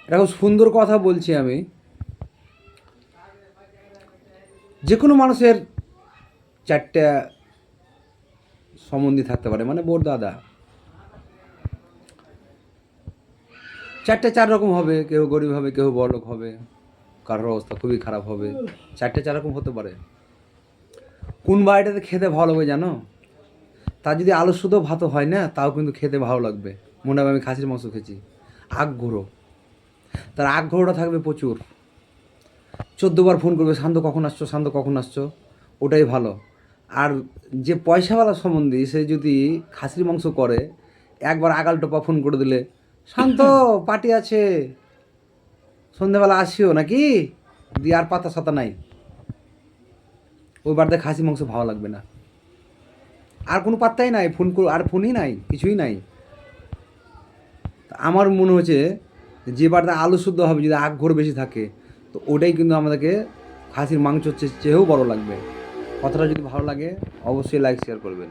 এরকম সুন্দর কথা বলছি আমি। যে কোনো মানুষের চারটা সম্বন্ধী থাকতে পারে, মানে বোর দাদা চারটে চার রকম হবে। কেউ গরিব হবে, কেউ বড়লোক হবে, কারোর অবস্থা খুবই খারাপ হবে। চারটে চার রকম হতে পারে। কোন বাড়িটাতে খেতে ভালো লাগবে জানো? তার যদি আলু শুধু ভাতও হয় না, তাও কিন্তু খেতে ভালো লাগবে। মনে হবে আমি খাসির মাংস খেয়েছি। আগ্রহ, তার আগ্রহটা থাকবে প্রচুর। 14বার ফোন করবে, শান্ত কখন আসছো, শান্ত কখন আসছো, ওটাই ভালো। আর যে পয়সাওয়ালা সম্বন্ধী, সে যদি খাসির মাংস করে, একবার আগাল টোপা ফোন করে দিলে, শান্ত পার্টি আছে, সন্ধ্যাবেলা আসিও নাকি, দিয়ে আর পাতা সাতা নাই, ওই বাড়িতে খাসি মাংস ভালো লাগবে না। আর কোনো পাত্তাই নাই, ফোন আর ফোনই নাই, কিছুই নাই। আমার মনে হচ্ছে যে বাড়িতে আলু শুদ্ধ হবে, যদি আগ্রহ বেশি থাকে, তো ওটাই কিন্তু আমাদেরকে খাসির মাংস চেয়েও বড় লাগবে। কথাটা যদি ভালো লাগে অবশ্যই লাইক শেয়ার করবেন।